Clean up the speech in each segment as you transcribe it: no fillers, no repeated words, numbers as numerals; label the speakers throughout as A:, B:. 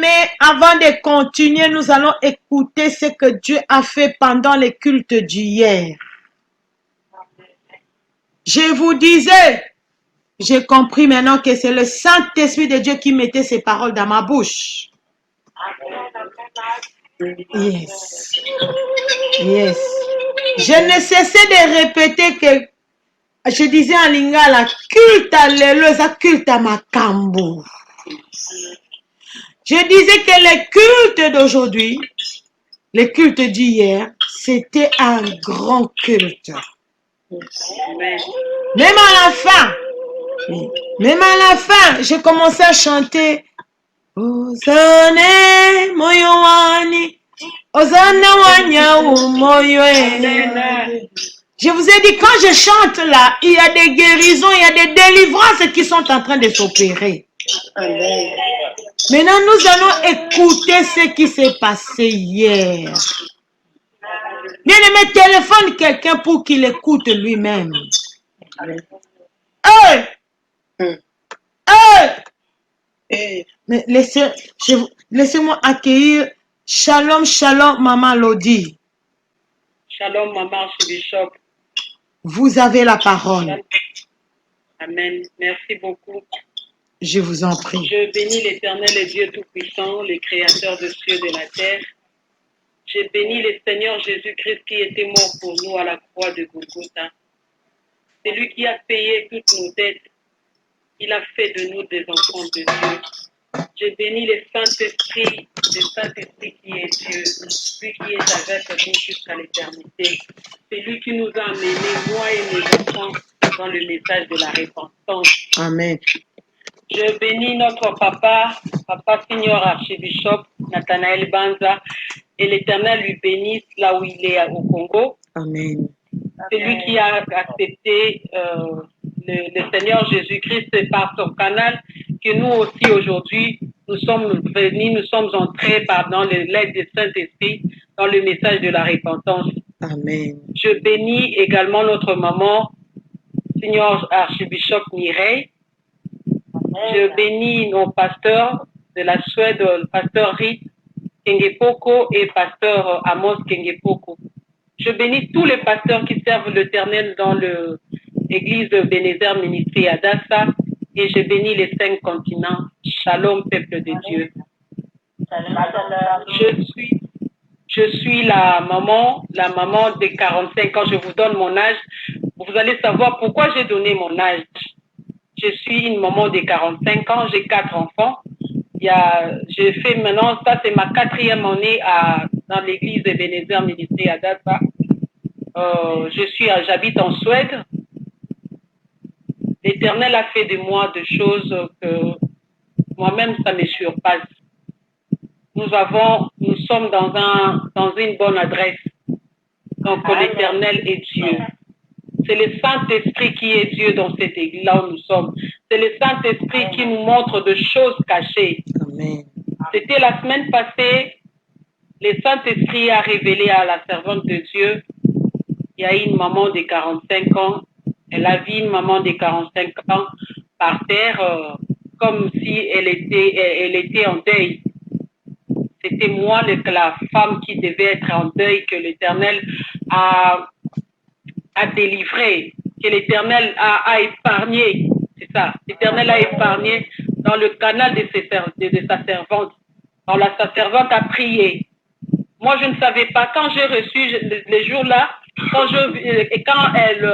A: bien-aimés, avant de continuer, nous allons écouter ce que Dieu a fait pendant les cultes d'hier. Je vous disais, j'ai compris maintenant que c'est le Saint-Esprit de Dieu qui mettait ces paroles dans ma bouche. Yes. Yes. Je ne cessais de répéter que je disais en lingala, culte alléluia, culte à Makambo. Je disais que les cultes d'aujourd'hui, les cultes d'hier, c'était un grand culte. Même à la fin, j'ai commencé à chanter Osane moyoani, Osana wanyaou moyoe. Je vous ai dit, quand je chante là, il y a des guérisons, il y a des délivrances qui sont en train de s'opérer. Maintenant, nous allons écouter ce qui s'est passé hier. Bien-aimé, téléphone quelqu'un pour qu'il écoute lui-même. Mais laissez-moi accueillir Shalom, Shalom, Maman Lodi.
B: Shalom, Maman Archibishop.
A: Vous avez la parole.
B: Amen. Merci beaucoup.
A: Je vous en prie.
B: Je bénis l'Éternel et Dieu Tout-Puissant, le Créateur des cieux et de la terre. Je bénis le Seigneur Jésus-Christ qui était mort pour nous à la croix de Golgotha. C'est lui qui a payé toutes nos dettes. Il a fait de nous des enfants de Dieu. Je bénis le Saint-Esprit qui est Dieu, lui qui est avec nous jusqu'à l'éternité. C'est lui qui nous a amenés, moi et mes enfants, dans le message de la repentance.
A: Amen.
B: Je bénis notre papa Seigneur Archibishop, Nathanaël Banza, et l'Éternel lui bénisse là où il est au Congo.
A: Amen.
B: C'est lui qui a accepté le Seigneur Jésus-Christ par son canal, que nous aussi aujourd'hui, nous sommes venus, nous sommes entrés dans l'aide du Saint-Esprit dans le message de la repentance.
A: Amen.
B: Je bénis également notre maman, Seigneur Archibishop Mireille. Je bénis nos pasteurs de la Suède, le pasteur Rit Kengepoko et pasteur Amos Kengepoko. Je bénis tous les pasteurs qui servent l'Éternel dans l'église de Bénézer Ministry à Dassa, et je bénis les 5 continents. Shalom, peuple de Dieu. Je suis la maman de 45 ans. Je vous donne mon âge. Vous allez savoir pourquoi j'ai donné mon âge. Je suis une maman de 45 ans. J'ai 4 enfants. J'ai fait maintenant, ça c'est ma 4e année dans l'église de Bénézer Ministry à Dassa. J'habite en Suède. L'Éternel a fait de moi des choses que moi-même ça me surpasse. Nous sommes dans une bonne adresse. Donc l'Éternel est Dieu. C'est le Saint-Esprit qui est Dieu dans cette église là où nous sommes. C'est le Saint-Esprit qui nous montre des choses cachées.
A: Amen.
B: C'était la semaine passée, le Saint-Esprit a révélé à la servante de Dieu, il y a une maman de 45 ans, elle a vu une maman de 45 ans par terre, comme si elle était en deuil. C'était moi, la femme qui devait être en deuil, que l'Éternel a délivré, que l'Éternel a épargné. C'est ça, l'Éternel a épargné dans le canal de sa servante. Alors sa servante a prié. Moi, je ne savais pas. Quand j'ai reçu les jours-là, quand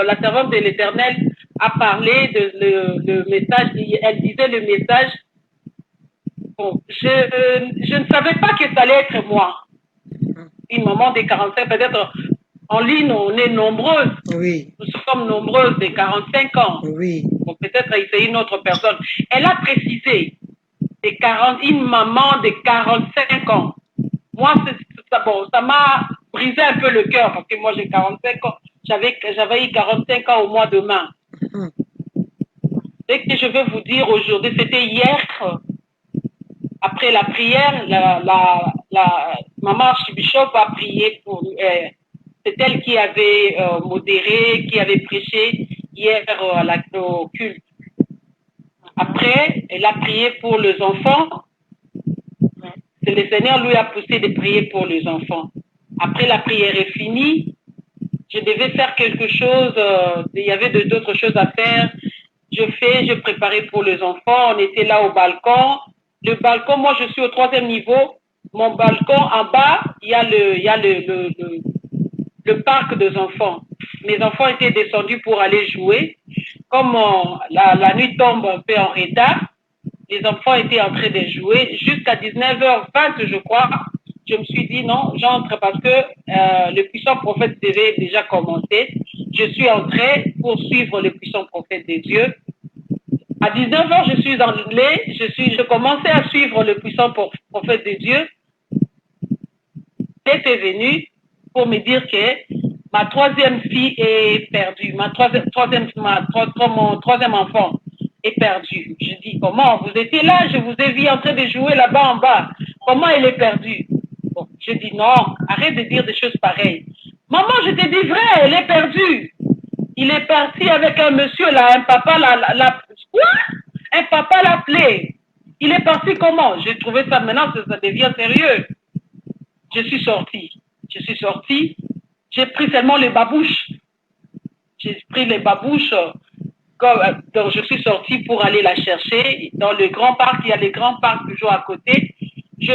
B: la servante de l'Éternel a parlé le message, elle disait le message. Bon, je ne savais pas que ça allait être moi. Une maman de 45, peut-être en ligne, on est nombreuses.
A: Oui.
B: Nous sommes nombreuses de 45 ans.
A: Oui.
B: Bon, peut-être c'est une autre personne. Elle a précisé une maman de 45 ans. Moi, ça m'a brisé un peu le cœur parce que moi j'ai 45 ans. J'avais eu 45 ans au mois de mai. Ce que je veux vous dire aujourd'hui, c'était hier. Après la prière, la maman Archibishop a prié pour. C'est elle qui avait modéré, qui avait prêché hier au culte. Après, elle a prié pour les enfants. le Seigneur lui a poussé de prier pour les enfants. Après la prière est finie, je devais faire quelque chose, il y avait d'autres choses à faire. Je préparais pour les enfants, on était là au balcon. Le balcon, moi je suis au 3e niveau. Mon balcon en bas, il y a le parc des enfants. Mes enfants étaient descendus pour aller jouer. Comme la nuit tombe un peu en retard, les enfants étaient en train de jouer jusqu'à 19h20, je crois. Je me suis dit non, j'entre parce que le puissant prophète devait déjà commencer. Je suis entrée pour suivre le puissant prophète de Dieu. À 19h, je suis entrée, je commençais à suivre le puissant prophète de Dieu. Il était venu pour me dire que ma 3e fille est perdue, mon 3e enfant est perdu. Je dis, comment? Vous étiez là, je vous ai vu en train de jouer là-bas en bas. Comment elle est perdue? Bon, je dis, non, arrête de dire des choses pareilles. Maman, je te dis vrai, elle est perdue. Il est parti avec un monsieur là, un papa quoi? Un papa l'a appelé. Il est parti comment? J'ai trouvé ça maintenant, ça devient sérieux. Je suis sortie, j'ai pris seulement les babouches. J'ai pris les babouches, donc je suis sortie pour aller la chercher. Dans le grand parc, il y a les grands parcs toujours à côté. Je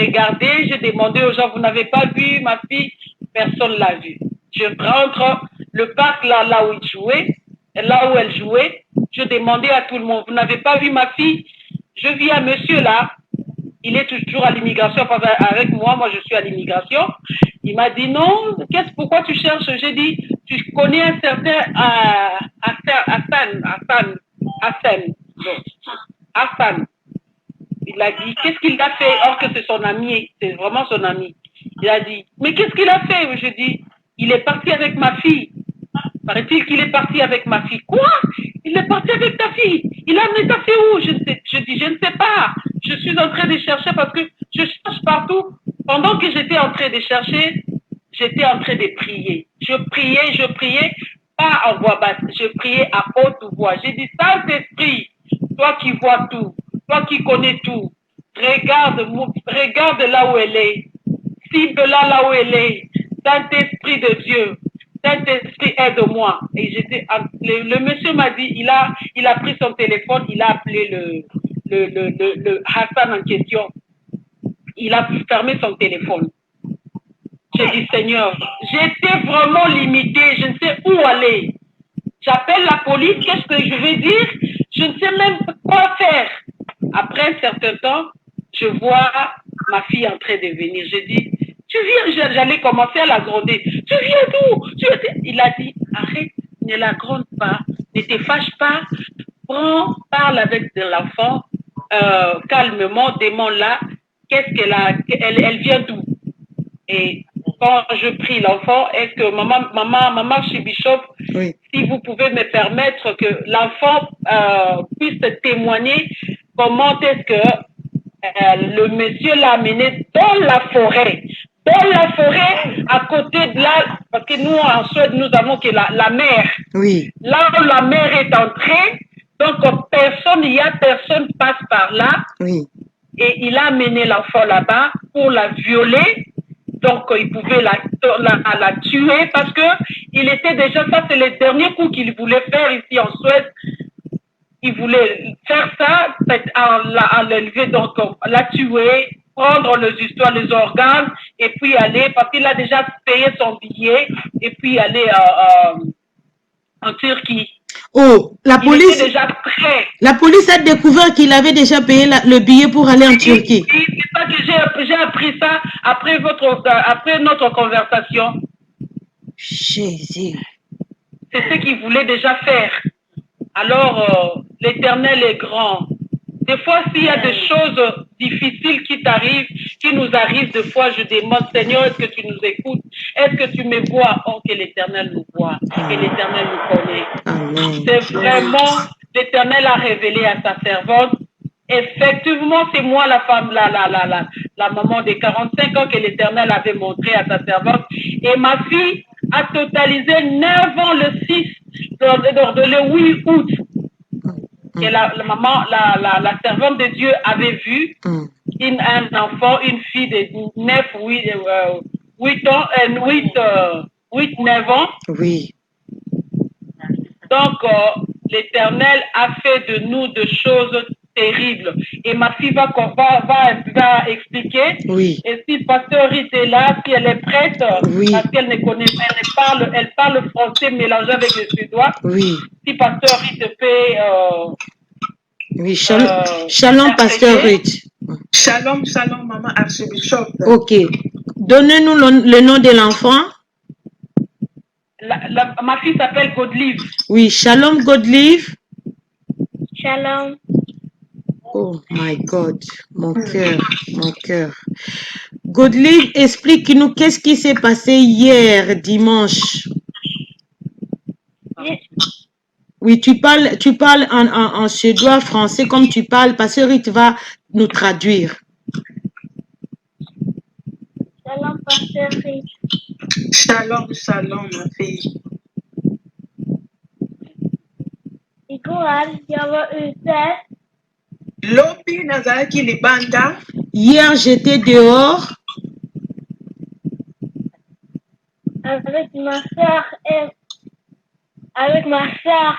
B: regardais, j'ai demandé aux gens, vous n'avez pas vu ma fille? Personne ne l'a vue. Je rentre, le parc là où il jouait, là où elle jouait, je demandais à tout le monde, vous n'avez pas vu ma fille? Je vis un monsieur là, il est toujours à l'immigration avec moi je suis à l'immigration. Il m'a dit non, pourquoi tu cherches? J'ai dit, tu connais un certain Hassan. Il a dit, qu'est-ce qu'il a fait? Or que c'est son ami, c'est vraiment son ami. Il a dit, mais qu'est-ce qu'il a fait? Je dis, il est parti avec ma fille. Paraît-il qu'il est parti avec ma fille. Quoi? Il est parti avec ta fille? Il a amené ta fille où? Je dis, je ne sais pas. Je suis en train de chercher parce que je cherche partout. Pendant que j'étais en train de chercher, j'étais en train de prier. Je priais, pas en voix basse. Je priais à haute voix. J'ai dit, Saint-Esprit, toi qui vois tout, toi qui connais tout, regarde là où elle est. Cible là où elle est. Saint-Esprit de Dieu. Saint-Esprit, aide-moi. Et le monsieur m'a dit, il a pris son téléphone, il a appelé le Hassan en question. Il a fermé son téléphone. J'ai dit, Seigneur, j'étais vraiment limitée, je ne sais où aller. J'appelle la police, qu'est-ce que je vais dire? Je ne sais même quoi faire. Après un certain temps, je vois ma fille en train de venir. Je dis, tu viens, j'allais commencer à la gronder. Tu viens d'où? Il a dit, arrête, ne la gronde pas, ne te fâche pas, parle avec l'enfant, calmement, demande-la, qu'est-ce qu'elle a, elle vient d'où? Et quand je prie l'enfant, est-ce que maman chez Bishop, oui, si vous pouvez me permettre que l'enfant puisse témoigner comment est-ce que le monsieur l'a amené dans la forêt. Dans la forêt, à côté de là, parce que nous, en Suède, nous avons que la mer. Oui. Là où la mer est entrée, donc personne passe par là. Oui. Et il a amené l'enfant là-bas pour la violer. Donc, il pouvait la tuer parce que il était déjà, ça c'est le dernier coup qu'il voulait faire ici en Suède. Il voulait faire ça, en l'élever, donc la tuer, prendre les organes et puis aller, parce qu'il a déjà payé son billet et puis aller en Turquie.
A: Oh, la police.
B: Il était déjà prêt.
A: La police a découvert qu'il avait déjà payé le billet pour aller en Turquie.
B: Oui, c'est ça que j'ai appris ça après notre conversation.
A: Jésus.
B: C'est ce qu'il voulait déjà faire. Alors, l'Éternel est grand. Des fois, s'il y a des choses difficiles qui nous arrivent, des fois, je demande, Seigneur, est-ce que tu nous écoutes? Est-ce que tu me vois? Oh, que l'Éternel nous voit, que l'Éternel nous connaît. C'est vraiment, l'Éternel a révélé à sa servante. Effectivement, c'est moi la femme, la maman de 45 ans que l'Éternel avait montré à sa servante. Et ma fille a totalisé 9 ans le 8 août. Que la servante de Dieu avait vu. un enfant, une fille de 9, 8 ans, 8, 9 ans.
A: Oui.
B: Donc, l'Éternel a fait de nous de choses terribles. Et ma fille va expliquer.
A: Oui.
B: Et si Pasteur Rite est là, si elle est prête,
A: Oui.
B: parce qu'elle ne connaît pas, elle parle français mélangé avec le suédois.
A: Oui.
B: Si Pasteur Rite peut...
A: oui, shalom, Pasteur Ruth.
C: Shalom, shalom, maman archbishop.
A: Ok. Donnez-nous le nom de l'enfant.
B: Ma fille s'appelle Godlive.
A: Oui, shalom Godlive.
B: Shalom.
A: Oh my God, mon cœur, mon cœur. Godlive, explique-nous qu'est-ce qui s'est passé hier, dimanche. Oui, tu parles en suédois, français, comme tu parles, parce que Ruth va nous traduire.
B: Shalom, Pasteur Ruth.
C: Shalom, shalom, ma fille.
B: Igår, jag var ute.
C: Lobi nazalaki libanda.
A: Hier, j'étais dehors.
B: Avec ma soeur et avec ma soeur.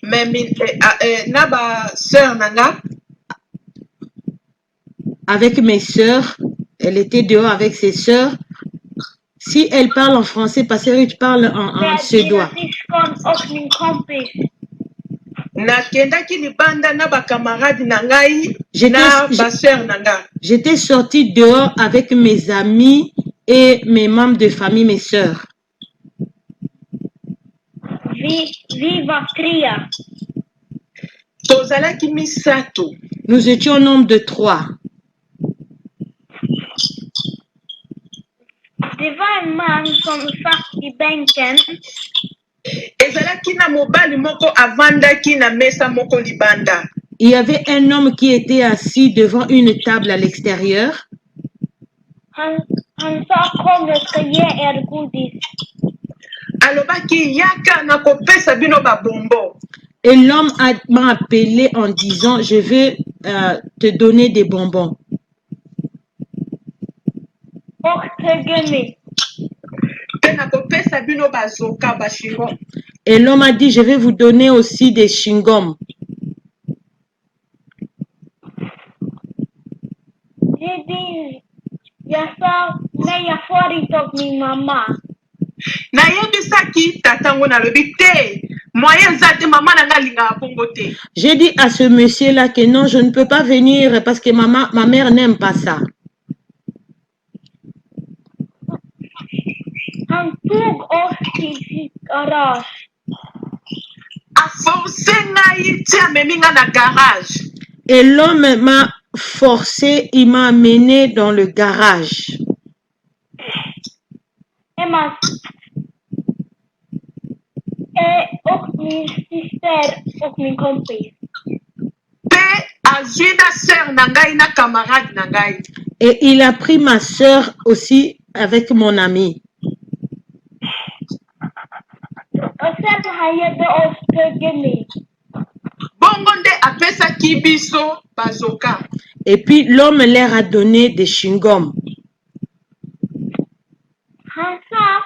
C: Mais naba sœur nanga.
A: Avec mes sœurs. Elle était dehors avec ses sœurs. Si elle parle en français, parce que Ruth parle en suédois.
C: Nakendaki libanda na ba camarade nangai na ba sœur nanga.
A: J'étais sortie dehors avec mes amis et mes membres de famille, mes sœurs.
B: Viva Tria.
C: Tozalaki misato.
A: Nous étions au nombre de 3.
B: Det var en man som satt i bänken.
C: Ezalaki na mobali moko avandaki na mesa moko libanda.
A: Il y avait un homme qui était assis devant une table à l'extérieur.
B: Han sa kom, jag ska ge er godis.
C: Alobaki yaka na kopesa bino ba bombo.
A: Et l'homme m'a appelé en disant, je veux te donner des bonbons. Et l'homme a dit, je vais vous donner aussi des chewing-gums. J'ai dit à ce monsieur-là que non, je ne peux pas venir parce que ma mère n'aime pas ça.
B: Han tog oss till sitt garage.
A: Et l'homme m'a forcé, il m'a amené dans le garage.
B: Emma och min syster och min kompis.
A: Et il a pris ma soeur aussi avec mon ami.
B: Och sen han gett oss tuggummi.
A: Et puis l'homme leur a donné des chewing-gums.
B: Han sa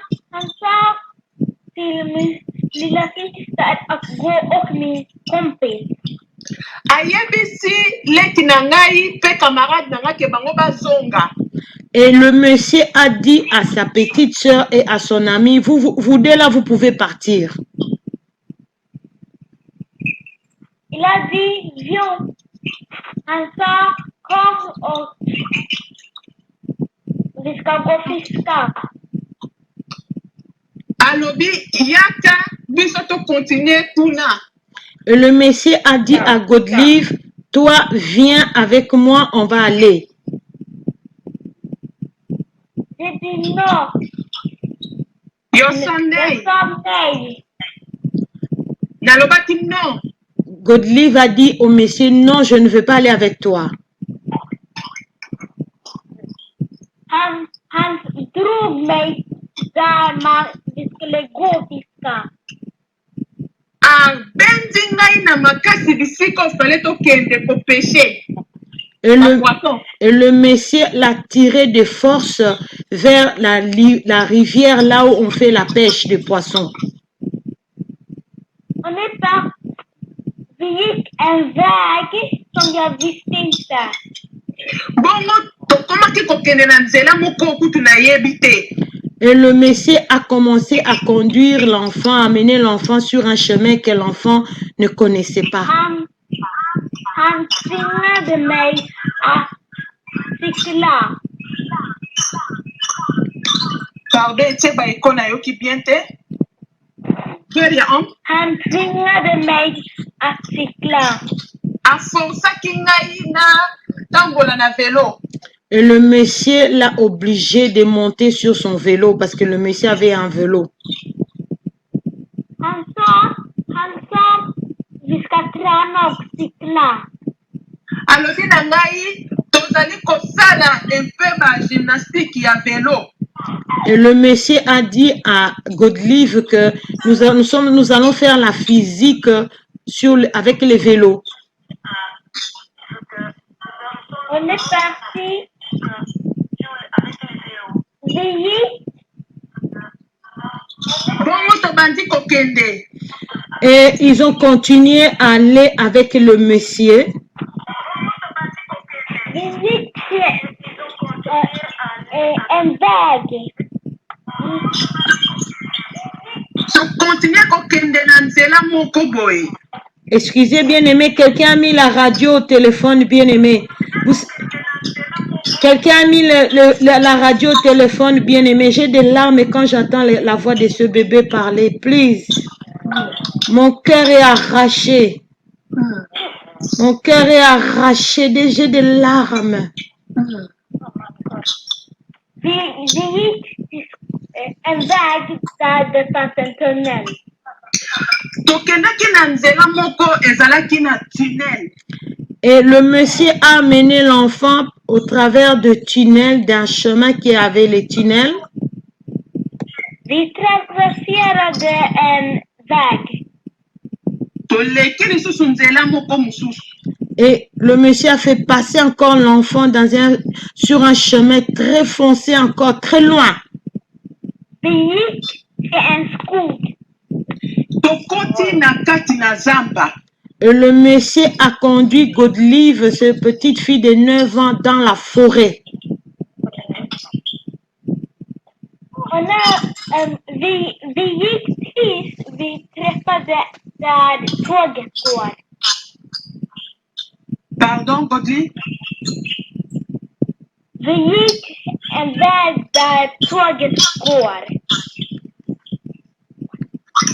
B: till min lilla syster att gå och min kompis.
A: Et le monsieur a dit à sa petite soeur et à son ami, vous deux là, vous pouvez partir.
B: Il a dit, viens. Han sa, kom och vi ska gå och fiska.
A: Et le monsieur a dit à Godlive, toi viens avec moi, on va aller.
B: J'ai dit non.
A: Godlive a dit au monsieur, non, je ne veux pas aller avec toi.
B: Han drog mig där vi skulle gå och fiska.
A: Et le,
C: Poisson.
A: et le Messie l'a tiré de force vers la rivière là où on fait la pêche des poissons.
D: On est par vi gick en väg som jag visste inte.
C: Bongo tokomaki kokende na nzela moko kutu nayebi te.
A: Et le Messie a commencé à conduire l'enfant, à mener l'enfant sur un chemin que l'enfant ne connaissait pas.
D: Han tvingade mig att cykla.
C: Pardon, etie baeko nayoki bien te. Keria om.
D: Han tvingade mig att cykla.
C: Aforçaki ngai na tambola na vélo.
A: Et le Messie l'a obligé de monter sur son vélo parce que le Messie avait un vélo.
D: Han sa, vi ska träna och cykla.
C: Alobi na ngai tozali kosala un peu ba gymnastique ya vélo.
A: Et le Messie a dit à Godlive que nous allons faire la physique avec les vélos.
D: On est parti. Vi gick.
C: Bongo tobandi kokende.
A: Et ils ont continué à aller avec le Messie.
D: Vi gick en väg.
C: Tokontinue kokende na nzela moko boye.
A: Excusez bien aimé, quelqu'un a mis la radio au téléphone, bien aimé. Quelqu'un a mis la radio au téléphone, bien aimé. J'ai des larmes quand j'entends la voix de ce bébé parler. Please. Mon cœur est arraché. Mon cœur est arraché. J'ai des larmes.
D: Vi gick en väg där det fanns en tunnel.
C: Tokendaki na nzela moko ezalaki na tunnel.
A: Et le monsieur a amené l'enfant au travers de tunnels, d'un chemin qui avait les tunnels.
D: Vi traverserade en väg.
C: Toleki lisusu nzela moko mosusu.
A: Et le monsieur a fait passer encore l'enfant sur un chemin très foncé, encore très loin.
D: Vi gick till en skog.
C: Tokoti na kati na zamba.
A: Et le monsieur a conduit Godlive, cette petite fille de 9 ans, dans la forêt.
D: Vi gick tills vi träffade där tåget går.
C: Pardon, Godly?
D: Vi gick en väg där tåget går.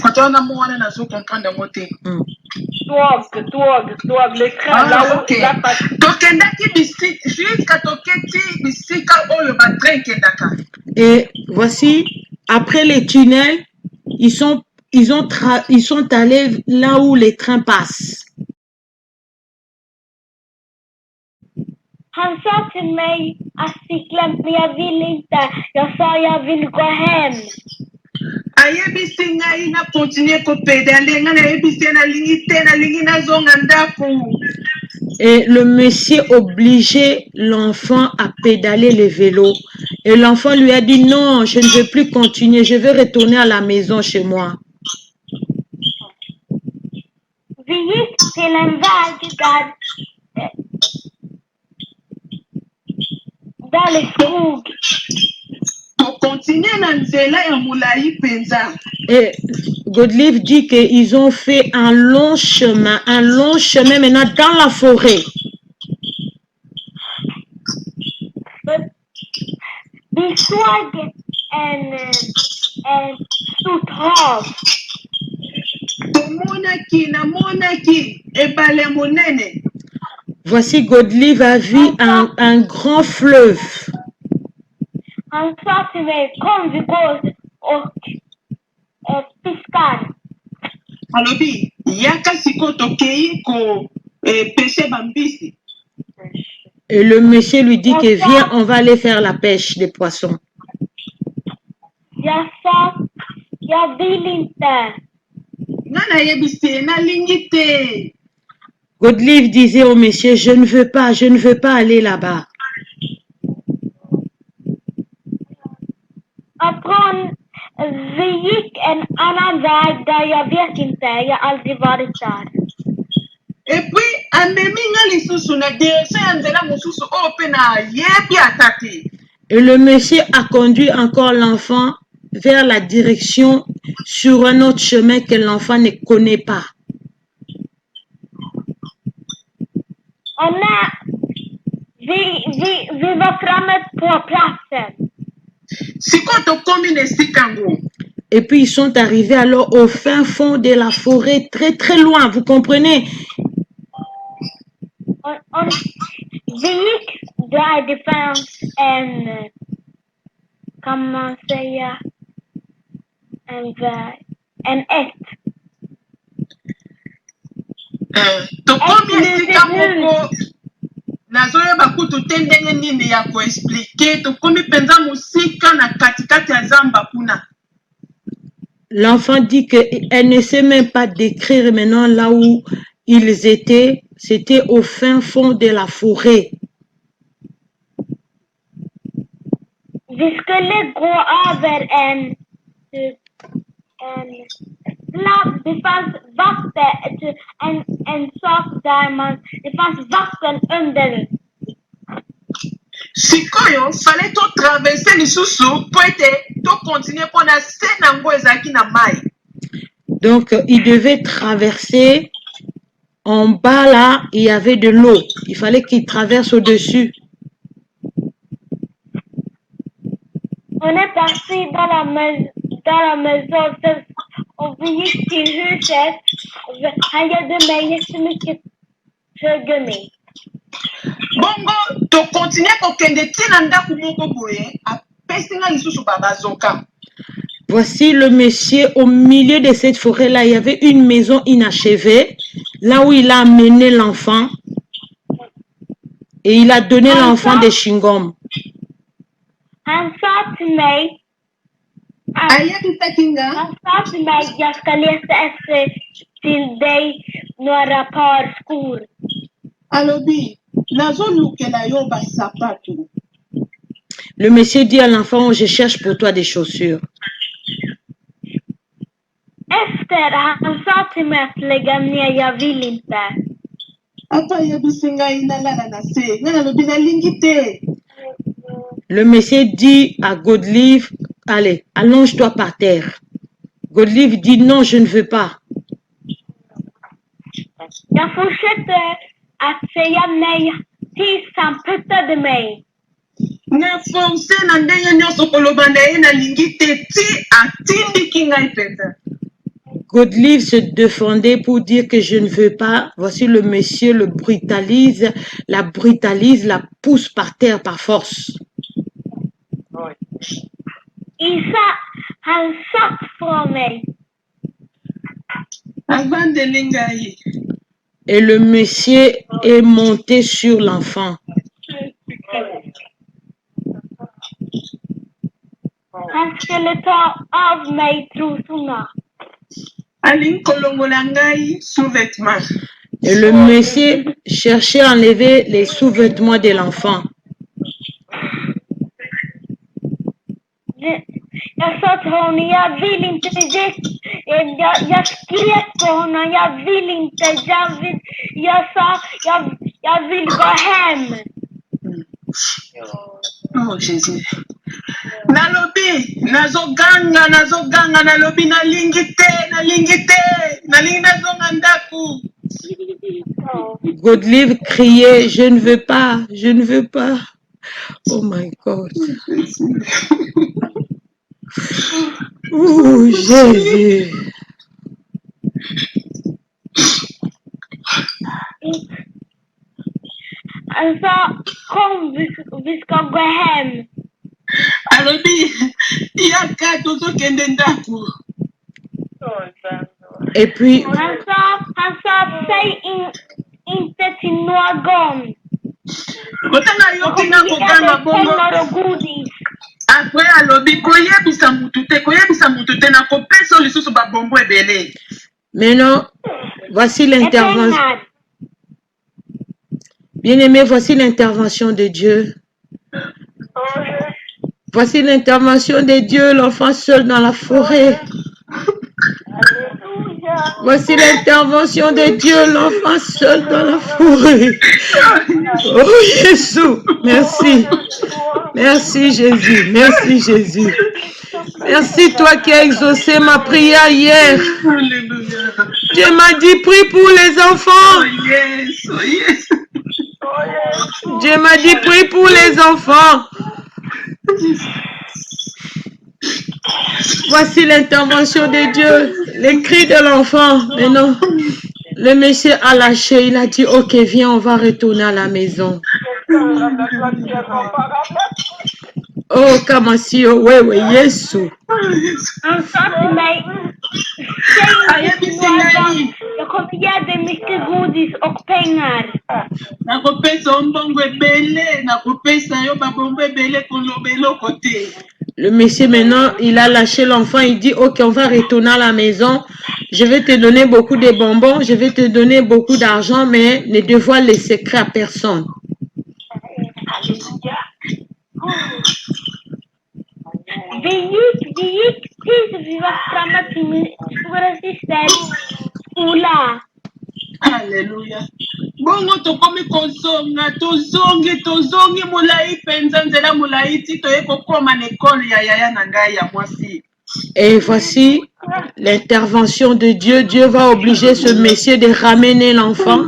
C: Kotona mwana nazo comprendre ngo te.
B: Tog, le train, là où
C: Okay.
B: il a passé.
C: Tokendaki bisika jusqu'à toketi bisika oyo ba train kendaka.
A: Et voici, après les tunnels, ils sont allés là où les trains passent.
D: Han sa till mig att cykla, men jag vill inte. Jag sa jag vill gå hem.
C: Ayebisi ngai na continue kopedale nga nayebisi nalingi te nalingi nazonga ndako.
A: Et le monsieur obligeait l'enfant à pédaler le vélo. Et l'enfant lui a dit non, je ne veux plus continuer, je veux retourner à la maison chez moi.
D: Vi gick till en väg där det skog.
C: Tokontinue na nzela ya molayi penza.
A: Et Godlive dit qu'ils ont fait un long chemin maintenant dans la forêt.
D: Vi såg en stort hav.
C: Namonaki ebale monene.
A: Voici Godlive a vu un grand fleuve.
D: Han sa till mig, kom vi går och fiskar.
C: Alobi yaka siko tokei ko pêcher bambisi.
A: Et le monsieur lui dit que viens, on va aller faire la pêche des poissons.
D: Jag sa, jag vill inte.
C: Nga nayebisi nalingi te.
A: Godelive disait au monsieur, je ne veux pas aller là-bas.
D: Upon vi gick en annan väg där jag vet inte, jag har aldrig varit där.
C: Et puis amemi nga lisusu na direction ya nzela mosusu oyo mpe na yebi ata te.
A: Et le monsieur a conduit encore l'enfant vers la direction sur un autre chemin que l'enfant ne connaît pas.
D: Och när vi var framme på platsen.
C: Sikoyo tokomi na esika ngo.
A: Et puis ils sont arrivés alors au fin fond de la forêt, très très loin, vous comprenez?
D: Och vi gick där det fanns en, kan man säga, en väg, en ett.
C: Tokomi esika moko nazoyeba kutu te ndenge nini ya koexplike. Tokomi mpenza mosika na katikati ya zamba kuna.
A: L'enfant dit qu'elle ne sait même pas décrire maintenant là où ils étaient. C'était au fin fond de la forêt.
D: Vi skulle gå över en plats, det fanns vatten, en sak där det fanns vatten under.
C: Sikoyo fallait to traverser lisusu po ete to continuer mpo na se nango ezalaki na mai.
A: Donc il devait traverser. En bas là, il y avait de l'eau. Il fallait qu'il traverse au-dessus.
D: On est parti dans la maison och vi gick till huset. Han gjorde mig jättemycket tuggummi.
C: Bongo tokontinue kokende ntina ndako moko boye apesi nga lisusu babazoka.
A: Voici le monsieur au milieu de cette forêt-là. Il y avait une maison inachevée, là où il a amené l'enfant. Et il a donné l'enfant des chewing-gums.
D: Han sa till mig, jag ska leta efter till dig några par skor.
C: Alobi, nazolukela yo basapato.
A: Le monsieur dit à l'enfant, je cherche pour toi des chaussures.
D: Efter han sa till mig att lägga ner, jag vill inte.
A: Le monsieur dit à Godelive, allez, allonge-toi par terre. Godelive dit, non, je ne veux pas.
D: Jag fortsatte att säga nej tills han puttade mig.
C: Na forcé na ndenge nyonso koloba na ye nalingi te ti atindiki ngai mpenza.
A: Godelive se défendait pour dire que je ne veux pas. Voici le monsieur le brutalise, la pousse par terre par force.
D: Han satt från mig.
C: Avandele ngai.
A: Et le monsieur est monté sur l'enfant.
D: Han skulle ta av mig trosorna.
C: Alingi kolongola ngai sous-vêtements.
A: Et le monsieur cherchait à enlever les sous-vêtements de l'enfant.
D: Jag sa till honom, jag vill inte, jag skrek på honom, jag vill inte, jag sa, jag vill gå hem.
C: Oh Jésus. Nalobi, nazoganga, nalobi nalingi nazonga ndaku.
A: Godelive criait, je ne veux pas. Oh my God. Oh Jésus.
D: Han sa, kom vi ska gå hem.
C: Alobi, yaka tozokende ndaku.
A: Et puis,
D: Han sa, säg inte till någon.
C: Kotanga yoki na koganga bongo.
D: Pengar och godis.
C: Après alobi koyebisa mutu te na kopesa lisusu babombo ebele.
A: maintenant, voici l'intervention. Bien-aimé, voici l'intervention de Dieu. Voici l'intervention de Dieu, l'enfant seul dans la forêt. Voici l'intervention de Dieu, l'enfant seul dans la forêt. Oh Jésus, merci. Merci Jésus, merci Jésus. Merci toi qui as exaucé ma prière hier.
C: Alléluia.
A: Dieu m'a dit, prie pour les enfants.
C: Oh yes, oh yes.
A: Dieu m'a dit, prie pour les enfants. Voici l'intervention de Dieu, les cris de l'enfant. Mais non, le monsieur a lâché, il a dit, ok, viens, on va retourner à la maison. Oh, Kamasio, ouais, ouais, Yesu.
C: Nakopesa mbongo ebele, nakopesa yo babongo ebele kolobelo côté.
A: Le monsieur maintenant, il a lâché l'enfant, il dit, ok, on va retourner à la maison. Je vais te donner beaucoup de bonbons, je vais te donner beaucoup d'argent, mais ne dévoile les secrets à personne.
C: Alléluia. Bongo tokomi kozonga, tozongi mulai penza nzela mulai ti toye kokoma na ekole ya yaya na ngai ya mwasi.
A: Et voici l'intervention de Dieu. Dieu va obliger ce monsieur de ramener l'enfant.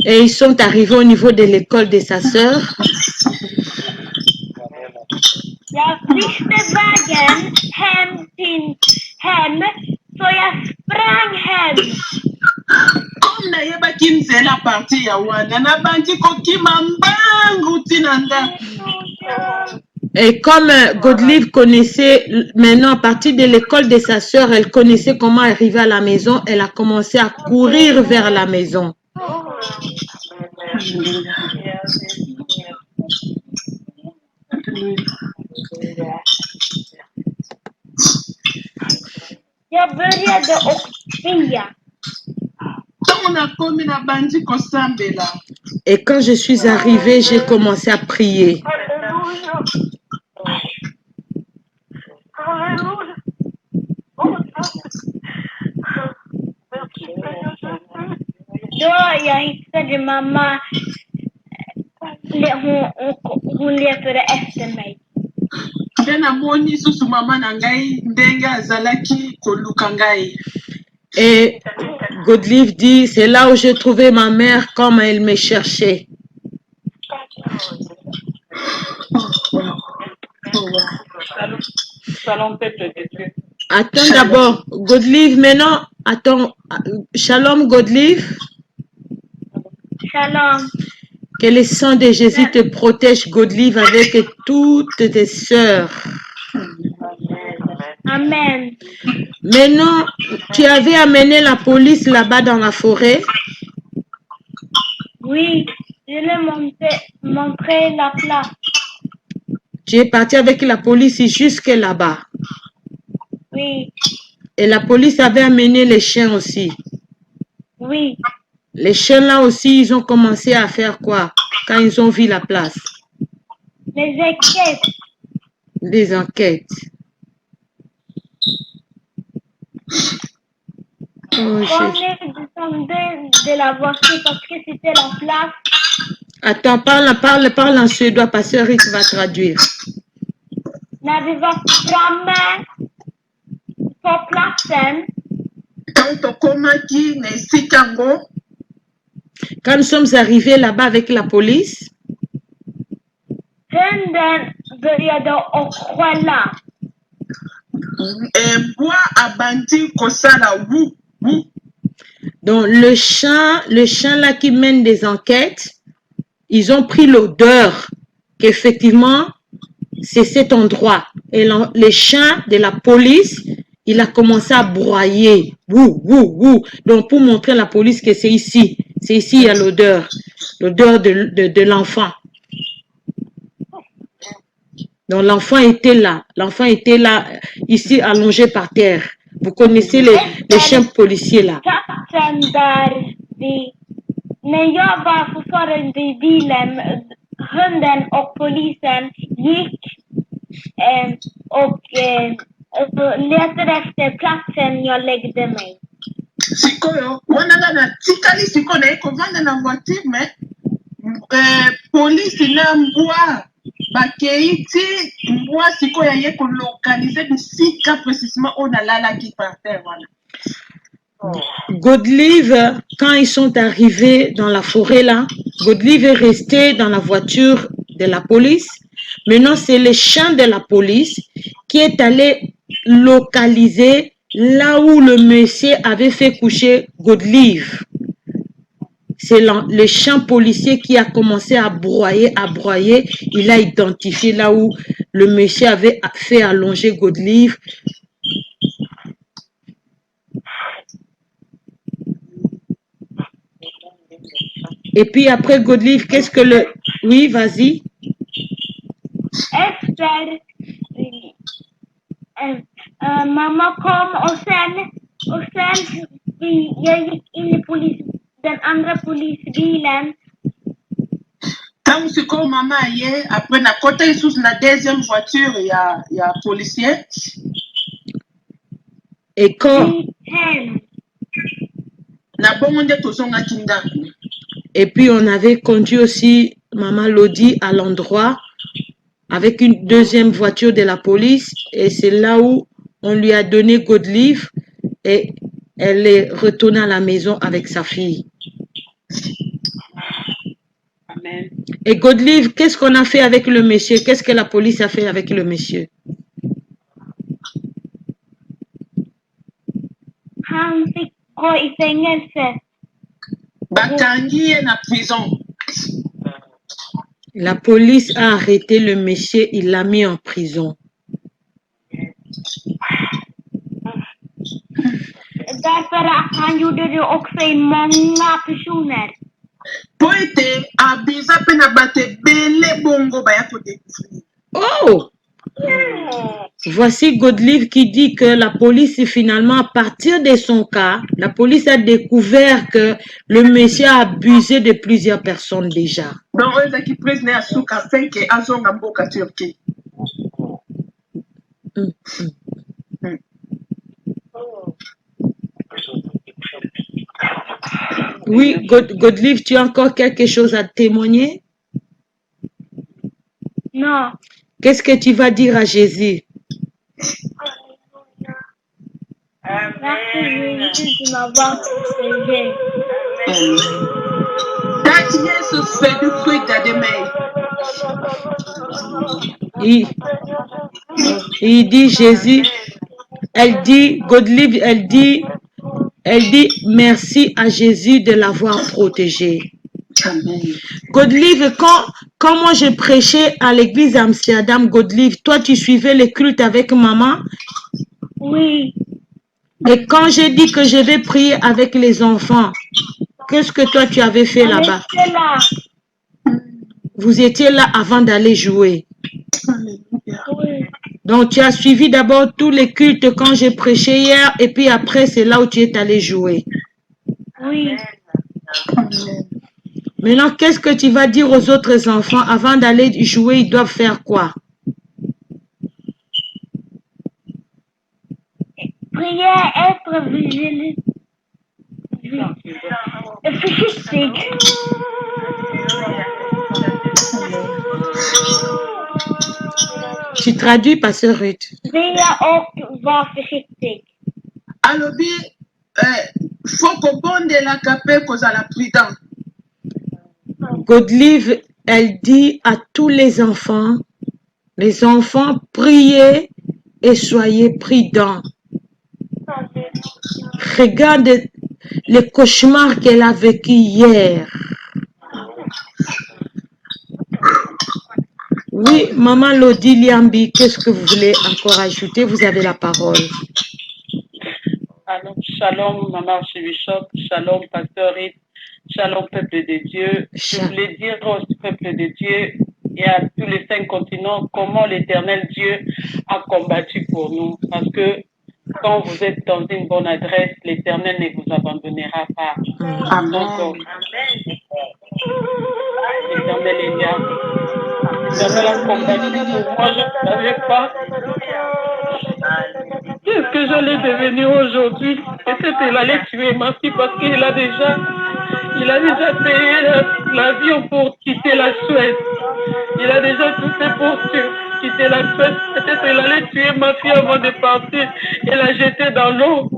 A: Et ils sont arrivés au niveau de l'école de sa sœur.
D: Jag visste vägen hem till hem, så jag sprang hem.
C: Comme nayebaki nzela parti ya wana nabandi kokima mbangu tina ndako.
A: Et comme Godelive connaissait maintenant à partir de l'école de sa sœur, elle connaissait comment arriver à la maison, elle a commencé à courir vers la maison.
D: Jag började att spia.
A: Et quand je suis arrivée, j'ai commencé à prier.
D: Då jag hittade mamma, hon letade efter mig.
A: Et Godelive dit, c'est là où j'ai trouvé ma mère, comme elle me cherchait. Attends d'abord, Godelive, maintenant, attends, Shalom Godelive.
D: Shalom.
A: Que le sang de Jésus te protège, Godelive, avec toutes tes sœurs.
D: Amen.
A: Maintenant, tu avais amené la police là-bas dans la forêt?
D: Oui, je l'ai montré la place.
A: Tu es parti avec la police jusque là-bas?
D: Oui.
A: Et la police avait amené les chiens aussi?
D: Oui.
A: Les chiens là aussi, ils ont commencé à faire quoi quand ils ont vu la place?
D: Les enquêtes.
A: Des enquêtes. Oh,
D: on est descendu de la voiture parce que c'était la place.
A: Attends, parle en suédois, Pasteur Rick va traduire.
D: När vi var framme på platsen.
A: Quand nous sommes arrivés là-bas avec la police,
D: hunden började att skälla.
A: Donc le chien là qui mène des enquêtes, ils ont pris l'odeur qu'effectivement c'est cet endroit. Et le chien de la police, il a commencé à broyer. Wou, wou, wou. Donc pour montrer à la police que c'est ici. C'est ici il y a l'odeur. L'odeur de l'enfant. Donc l'enfant était là. L'enfant était là, ici allongé par terre. Vous connaissez les chiens policiers là.
D: när jag var fortfarande i bilen, hunden och polisen gick och letade efter platsen jag läggde mig.
C: Sikoyo, wana na tikali siko na eko vanda na voiture mais police na mbwa bakeiti mbwa siko ya ye ko localiser bisika précisément on a lalaki par terre voilà.
A: Godelive, quand ils sont arrivés dans la forêt là, Godelive est resté dans la voiture de la police. Maintenant, c'est le chien de la police qui est allé localiser là où le monsieur avait fait coucher Godelive. C'est le chien policier qui a commencé à broyer. Il a identifié là où le monsieur avait fait allonger Godelive. Et puis après Godelive, qu'est-ce que le... Oui, vas-y.
D: Efter mamma kom och sen jag gick in i den andra polisbilen.
C: Tant siko mama ye après na kota sous la deuxième voiture ya policier.
A: Et quand...
C: Na bongo nde tozonga kinda.
A: Et puis on avait conduit aussi Maman Lodi à l'endroit avec une deuxième voiture de la police et c'est là où on lui a donné Godelive et elle est retournée à la maison avec sa fille.
B: Amen.
A: Et Godelive, qu'est-ce qu'on a fait avec le monsieur? Qu'est-ce que la police a fait avec le monsieur?
D: Han fick gå i fängelse.
C: Batangi ye na prison.
A: La police a arrêté le monsieur, il l'a mis en prison.
D: Därför att han gjorde det också i många personer.
C: Po ete abusa pe na bate bele bongo ba ya ko découvrir.
A: Oh! Voici Godelive qui dit que la police, finalement, à partir de son cas, la police a découvert que le monsieur a abusé de plusieurs personnes déjà.
C: Donc, on a qui président à Souka 5 et à Zonga Mboka Turquie.
A: Oui, Godelive, tu as encore quelque chose à témoigner?
D: Non.
A: Qu'est-ce que tu vas dire à Jésus?
D: Merci Jésus de m'avoir sauvé.
C: That Jesus fait du fruit de
A: il dit Jésus, elle dit, Godelive, elle dit merci à Jésus de l'avoir protégé.
C: Amen.
A: Godelive, quand moi je prêchais à l'église Amsterdam, Godelive, toi tu suivais les cultes avec maman?
D: Oui.
A: Et quand j'ai dit que je vais prier avec les enfants, qu'est-ce que toi tu avais fait là-bas? Vous étiez là avant d'aller jouer.
D: Oui.
A: Donc tu as suivi d'abord tous les cultes quand j'ai prêché hier et puis après c'est là où tu es allé jouer.
D: Oui.
A: Maintenant, qu'est-ce que tu vas dire aux autres enfants avant d'aller jouer? Ils doivent faire quoi?
D: Prier, être vigilant. Försiktig.
A: Tu traduis, Pasteur Ruth.
D: Be och var försiktig.
C: Alobi, faut qu'on bonde la capelle cause à la prudence.
A: Godelive, elle dit à tous les enfants, priez et soyez prudents. Regarde le cauchemar qu'elle a vécu hier. Oui, Maman Lodi Liambi, qu'est-ce que vous voulez encore ajouter? Vous avez la parole.
B: Alors, shalom, Maman Archibishop, shalom, Pasteur Ritt, shalom, peuple de Dieu. Je voulais dire au peuple de Dieu et à tous les 5 continents comment l'Éternel Dieu a combattu pour nous. Parce que quand vous êtes dans une bonne adresse, l'Éternel ne vous abandonnera pas.
C: Amen.
B: Donc, l'Éternel est là. L'Éternel a combattu pour moi, je ne savais pas qu'est-ce que j'allais devenir aujourd'hui. Peut-être il allait tuer ma fille parce qu'il a déjà payé l'avion pour quitter la Suède. Il a déjà tout fait pour quitter la Suède. Peut-être il allait tuer ma fille avant de partir et la jeter dans l'eau.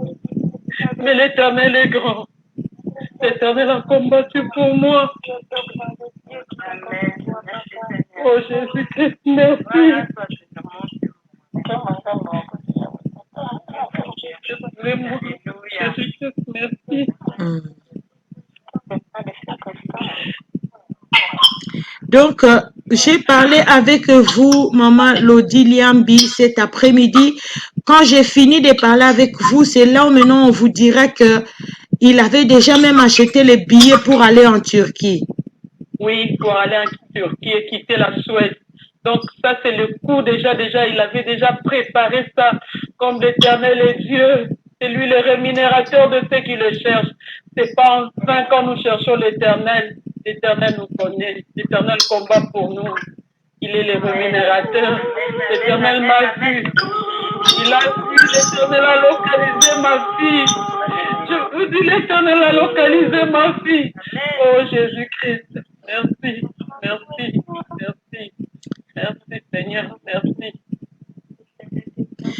B: Mais l'Éternel est grand. L'Éternel a combattu pour moi. Oh Jésus-Christ, merci. Vraiment, Jésus-Christ, merci.
A: Donc, j'ai parlé avec vous, Maman Lodi Liambi, cet après-midi. Quand j'ai fini de parler avec vous, c'est là où maintenant on vous dirait que il avait déjà même acheté les billets pour aller en Turquie.
B: Oui, pour aller en Turquie et quitter la Suède. Donc, ça, c'est le coup déjà, il avait déjà préparé ça comme l'Éternel est Dieu. C'est lui le rémunérateur de ceux qui le cherchent. C'est pas en vain quand nous cherchons l'Éternel. L'Éternel nous connaît. L'Éternel combat pour nous. Il est le rémunérateur. L'Éternel m'a vu. Il a vu, l'Éternel a localisé ma fille. Je vous dis, l'Éternel a localisé ma fille. Oh Jésus-Christ, merci, merci, merci, merci Seigneur, merci.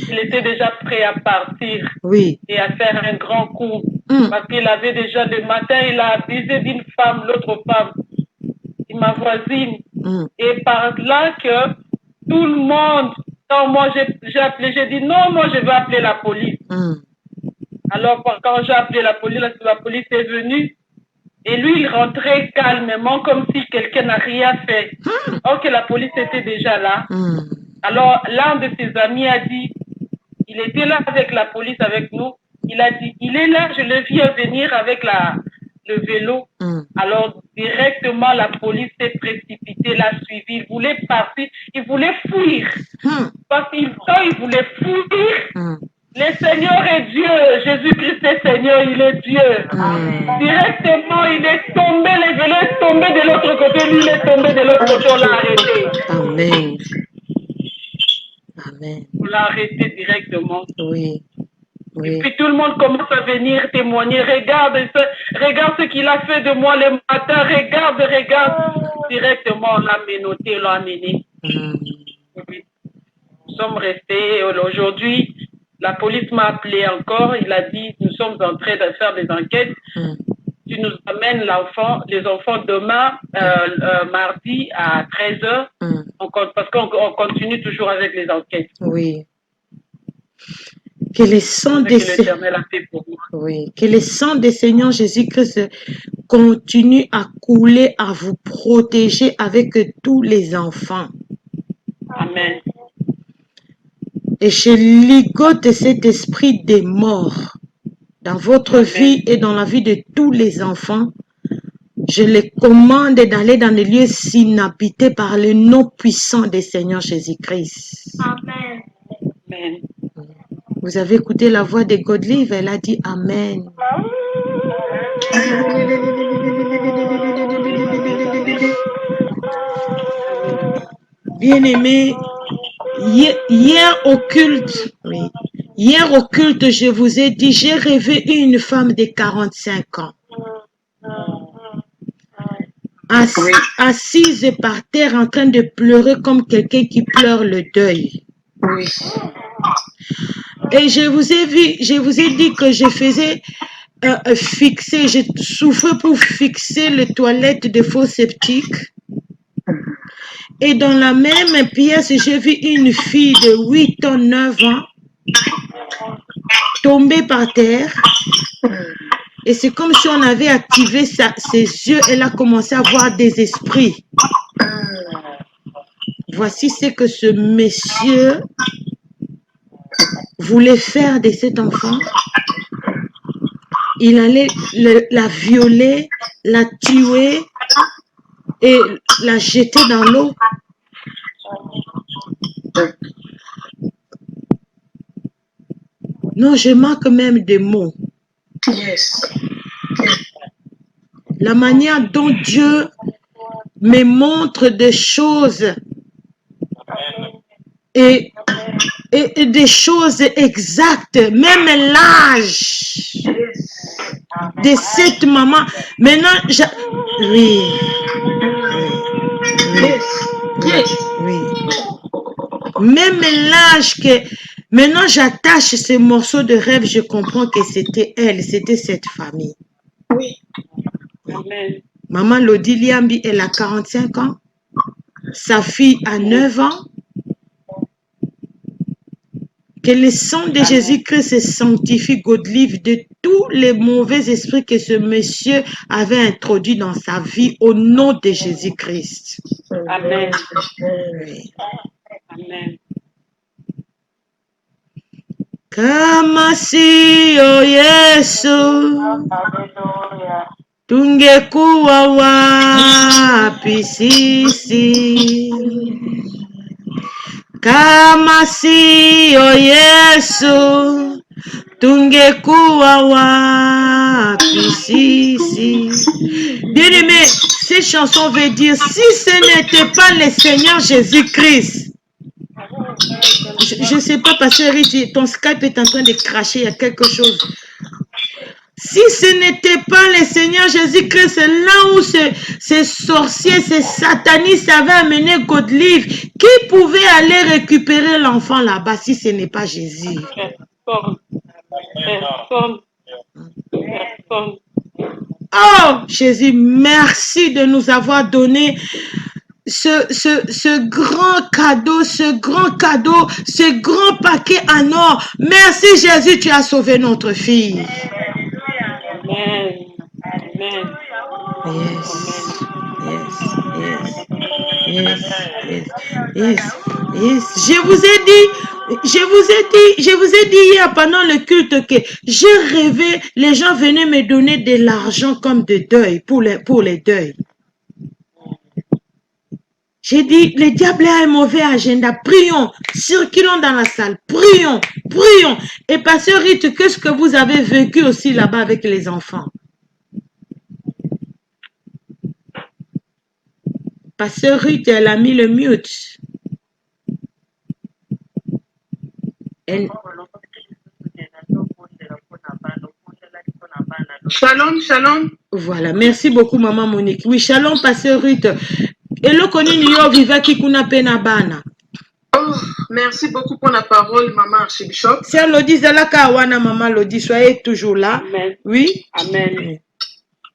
B: Il était déjà prêt à partir et à faire un grand coup. Parce qu'il avait déjà le matin, il a abusé d'une femme, l'autre femme, ma voisine. Et par là que tout le monde, quand moi j'ai appelé, j'ai dit non, moi je vais appeler la police. Alors quand j'ai appelé la police est venue. Et lui, il rentrait calmement comme si quelqu'un n'a rien fait. Or que la police était déjà là. Alors l'un de ses amis a dit, il était là avec la police avec nous. Il a dit, il est là, je le vis venir avec le vélo. Alors directement la police s'est précipitée, l'a suivi. Il voulait partir, il voulait fuir. Parce qu'il voulait fuir. Le Seigneur est Dieu, Jésus-Christ est Seigneur, il est Dieu. Directement, il est tombé, le vélo est tombé de l'autre côté, lui il est tombé de l'autre côté, on l'a arrêté.
A: Amen. Amen.
B: On l'a arrêté directement.
A: Oui.
B: Et puis tout le monde commence à venir témoigner. Regarde ce qu'il a fait de moi le matin, regarde. Directement, on l'a menotté, on l'a amené. Nous sommes restés aujourd'hui. La police m'a appelé encore, il a dit, nous sommes en train de faire des enquêtes. Tu nous amènes les enfants demain, mardi à 13h, parce qu'on continue toujours avec les enquêtes.
A: Oui. Que le sang des Seigneur Jésus-Christ continue à couler, à vous protéger avec tous les enfants.
B: Amen.
A: Et je ligote cet esprit des morts dans votre vie et dans la vie de tous les enfants. Je les commande d'aller dans les lieux inhabités par le nom puissant du Seigneur Jésus-Christ.
D: Amen.
B: Amen.
A: Vous avez écouté la voix de Godlive, elle a dit Amen. Bien-aimés, hier au culte, je vous ai dit, j'ai rêvé une femme de 45 ans. Assise par terre en train de pleurer comme quelqu'un qui pleure le deuil.
C: Oui.
A: Et je vous ai dit que je faisais fixer, je souffrais pour fixer les toilettes de faux septiques. Et dans la même pièce, j'ai vu une fille de 8 ans, 9 ans tomber par terre. Et c'est comme si on avait activé ses yeux. Elle a commencé à voir des esprits. Voici ce que ce monsieur voulait faire de cet enfant. Il allait la violer, la tuer et la jeter dans l'eau. Non, je manque même des mots.
C: Yes.
A: La manière dont Dieu me montre des choses et des choses exactes, même l'âge de cette maman. Maintenant, oui, oui. Même l'âge que... Maintenant, j'attache ce morceau de rêve, je comprends que c'était elle, c'était cette famille.
C: Oui.
B: Amen.
A: Maman Lodi Liambi, elle a 45 ans. Sa fille a 9 ans. Que le sang de Jésus-Christ se sanctifie, God-livre de tous les mauvais esprits que ce monsieur avait introduits dans sa vie au nom de Jésus-Christ.
B: Amen.
A: Oui.
B: Amen.
A: Kama siyo Yesu, tungekuwa wapi sisi? Kama siyo Yesu, tungekuwa wapi sisi? Bien-aimé, cette chanson veut dire, si ce n'était pas le Seigneur Jésus-Christ, je ne sais pas, Pasteur Riti, ton Skype est en train de cracher, il y a quelque chose. Si ce n'était pas le Seigneur Jésus-Christ, c'est là où ces sorciers, ces satanistes avaient amené God-livre. Qui pouvait aller récupérer l'enfant là-bas si ce n'est pas Jésus? Oh, Jésus, merci de nous avoir donné ce grand cadeau, ce grand paquet en or. Merci Jésus, tu as sauvé notre fille.
B: Amen. Amen.
A: Yes. Je vous ai dit hier pendant le culte que j'ai rêvé, les gens venaient me donner de l'argent comme de deuil pour les deuils. J'ai dit, le diable a un mauvais agenda. Prions, circulons dans la salle. Prions. Et Pasteur Rite, qu'est-ce que vous avez vécu aussi là-bas avec les enfants? Pasteur Rite, elle a mis le mute.
C: Shalom.
A: Voilà, merci beaucoup maman Monique. Oui, shalom Pasteur Rite. Et le connu Niyo Vivaki Kuna Penabana.
C: Oh, merci beaucoup pour la parole, maman Archibishop.
A: Sœur Lodi Zalaka Awana, maman Lodi, soyez toujours là.
B: Amen.
A: Oui.
B: Amen.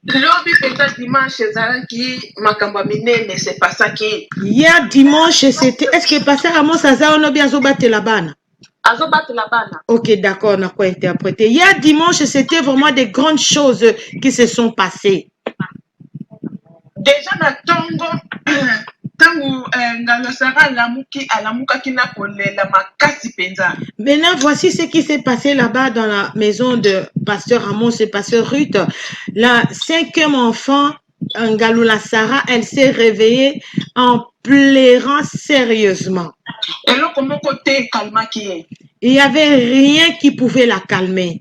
C: Lobby peut-être dimanche, Zalaki, Makamba Mine, mais c'est pas ça qui.
A: Hier dimanche, c'était. Est-ce que Pasteur Ramos Aza Onobi Azobate Labana?
C: Azobate Labana.
A: Ok, d'accord, on a quoi interpréter. Hier dimanche, c'était vraiment des grandes choses qui se sont passées.
C: Déjà, na tongo, tangu ngalosara alamuka kina kolela makasi penza.
A: Maintenant, voici ce qui s'est passé là-bas dans la maison de Pasteur Ramos et Pasteur Ruth. La 5e enfant, Ngaloula Sarah, elle s'est réveillée en pleurant sérieusement. Il n'y avait rien qui pouvait la calmer.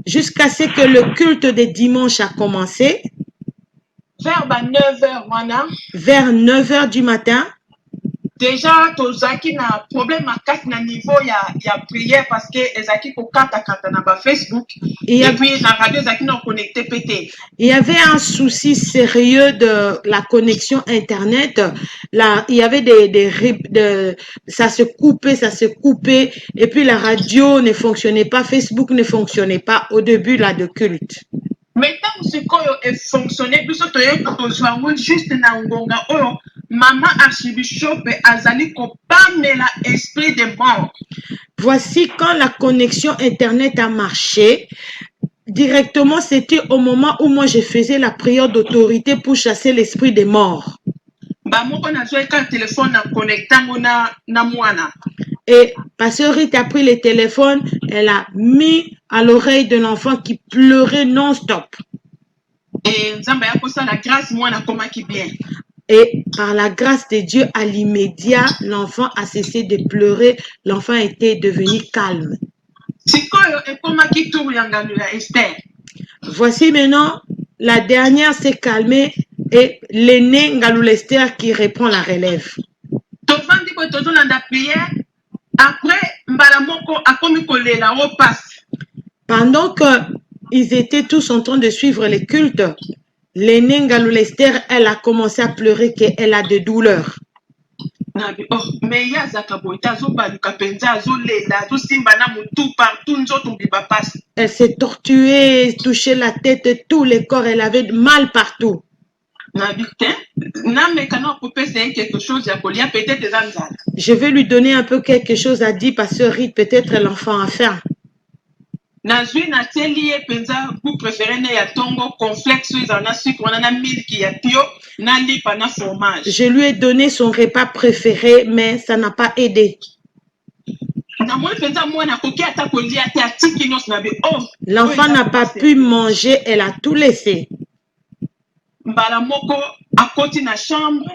A: Jusqu'à ce que le culte de dimanche a commencé.
C: Vers 9h,
A: vers 9h du matin.
C: Déjà, tozaki na problème à na niveau ya prière parce que ezaki ko kata na ba Facebook et puis la radio ezaki na connecté pété.
A: Il y avait un souci sérieux de la connexion internet. Là, il y avait ça se coupait et puis la radio ne fonctionnait pas, Facebook ne fonctionnait pas au début là de culte.
C: Maintenant, ce qui fonctionnait, plus juste na ngonga oyo, maman Archibishop azali ko pamela esprit de mort.
A: Voici quand la connexion internet a marché. Directement, c'était au moment où moi je faisais la prière d'autorité pour chasser l'esprit des morts. Et Pasteur Rite a pris le téléphone, elle a mis à l'oreille de l'enfant qui pleurait non-stop. Et par la grâce de Dieu, à l'immédiat, l'enfant a cessé de pleurer, l'enfant était devenu calme. Voici maintenant la dernière s'est calmée et l'aîné Ngalou Lester qui reprend la relève.
C: tovandi ko tozolanda prière après mbala moko akomi kolela o passe.
A: Pendant qu'ils étaient tous en train de suivre les cultes, l'aîné Ngalou Lester, elle a commencé à pleurer qu'elle a des douleurs.
C: nabi oh mais ya zakaboy tazobaluka penza azolela azosimba na mutu partout nzoto mbiba passe.
A: Elle s'est tortuée, touché la tête, tous les corps, elle avait mal partout.
C: nabi te nameka na kopesa ye quelque chose ya kolia peut-être eza nzala.
A: Je vais lui donner un peu quelque chose à dire, pasteur Reed, peut-être l'enfant a faim.
C: nazwi natieli ye penza goût préféré ne ya tongo complexe oyo ezala na sucre wana na milki ya pio na lipa na fromage.
A: Je lui ai donné son repas préféré, mais ça n'a pas aidé.
C: namoni penza mwana akoki ata kolia te atiki nyonso nabi oh
A: L'enfant n'a pas pu manger, elle a tout laissé.
C: mbala moko akoti na chambre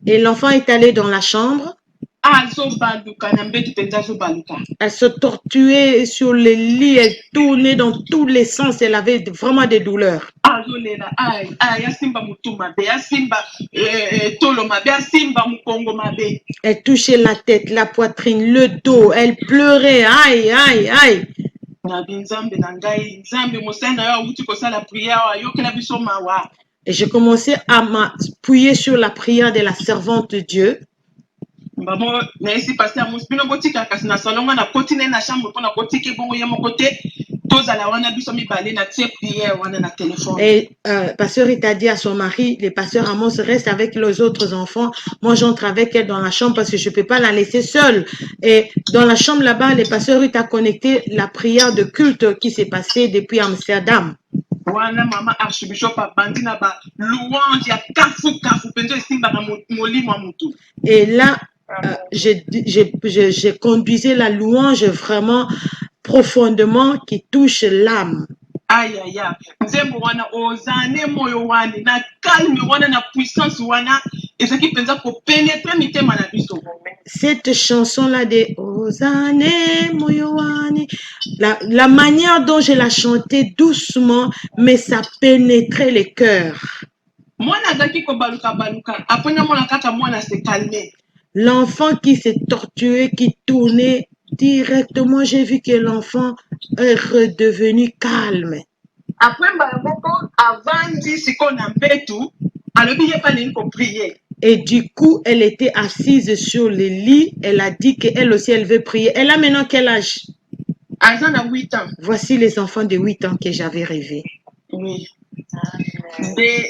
A: Et l'enfant est allé dans la chambre.
C: azobaluka na mbetu penza azobaluka.
A: Elle se tortuait sur le lit, elle tournait dans tous les sens, elle avait vraiment des douleurs.
C: azolela ai asimba mutu mabe asimba tolo mabe asimba mukongo mabe.
A: Elle touchait la tête, la poitrine, le dos, elle pleurait, aïe, aïe, aïe.
C: nabi nzambe na ngai nzambe mosali na yo awuti kosala priere ayokela biso mawa.
A: Et j'ai commencé à m'appuyer sur la prière de la servante de Dieu.
C: mbamo naesi paster amosi bino botika kasi na salon wana koti ne na chambre mpona kotika ebongo ye moko te tozala wana biso mibale na tie priere wana na téléphone.
A: Et pasteur il t'a dit à son mari, le pasteur Amos reste avec les autres enfants. Moi j'entre avec elle dans la chambre parce que je ne peux pas la laisser seule. Et dans la chambre là-bas, le pasteur il t'a connecté la prière de culte qui s'est passée depuis Amsterdam.
C: wana mama archbishop abandi na ba louange ya kafu penzo esimbaka molimo ya mutu.
A: Et là, j'ai conduisé la louange vraiment profondément qui touche l'âme.
C: ayaya nzembo wana ozane moyo wani na calme wana na puissance wana ezaki penza kopénétrer mitema na biso.
A: Cette chanson-là de Ozane Moyoani, la manière dont je la chantais doucement, mais ça pénétrait les cœurs.
C: mwana azaki kobaluka baluka après namona kaka mwana se calmer.
A: L'enfant qui s'est tortué, qui tournait directement, j'ai vu que l'enfant est redevenu calme.
C: après mbala moko avandi siko na mbetu alobi ye pa lingi koprier.
A: Et du coup, elle était assise sur le lit. Elle a dit qu'elle aussi, elle veut prier. Elle a maintenant quel âge?
C: aza na 8 ans.
A: Voici les enfants de 8 ans que j'avais rêvé.
C: Oui.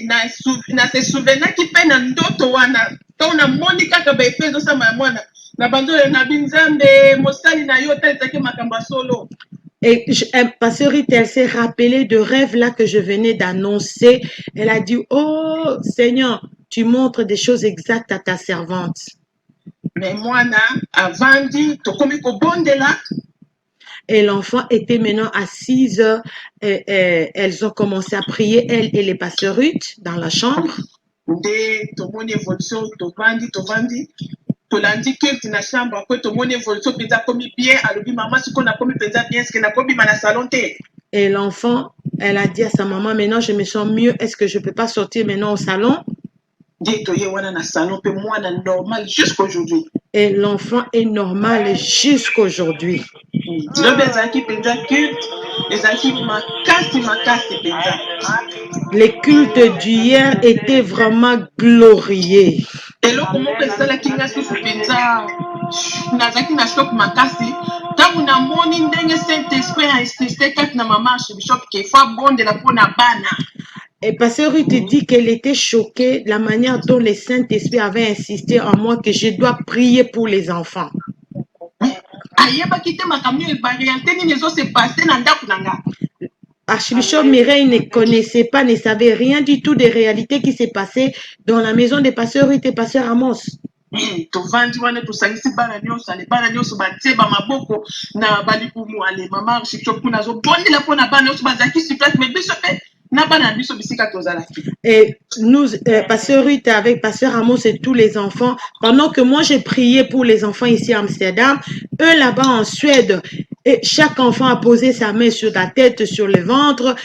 C: na se souvenaki mpe na ndoto wana to namoni kaka baepe ezosamba ya mwana na banzolo na binzambe mosali na yo talizaki makambo ya solo.
A: Et pasteur Rita, elle s'est rappelée de rêve là que je venais d'annoncer. Elle a dit, oh Seigneur, tu montres des choses exactes à ta servante.
C: Mais mwana avandi tokomi kobondela.
A: Et l'enfant était maintenant assise. Elles ont commencé à prier, elle et les pasteurs Ruth, dans la chambre.
C: Nde tomoni évolution tovandi tolandi culte na chambre après tomoni évolution penza komi bien alobi mama siko na komi penza bien ce que na komi na salon te.
A: Et l'enfant, elle a dit à sa maman, maintenant je me sens mieux, est-ce que je peux pas sortir maintenant au salon?
C: Nde toye wana na salon pe mwana normal jusqu'aujourd'hui.
A: Et l'enfant est normal jusqu'aujourd'hui. Les cultes d'hier étaient vraiment glorieux. Et pasteur Ruth dit qu'elle était choquée de la manière dont le Saint-Esprit avait insisté en moi que je dois prier pour les enfants. Archbishop Mireille ne connaissait pas, ne savait rien du tout des réalités qui s'est passées dans la maison des pasteurs Ruth et pasteur Amos. Et nous, pasteur Ruth avec pasteur Amos et tous les enfants, pendant que moi j'ai prié pour les enfants ici à Amsterdam, eux là-bas en Suède, Et chaque enfant a posé sa main sur la tête, sur le ventre.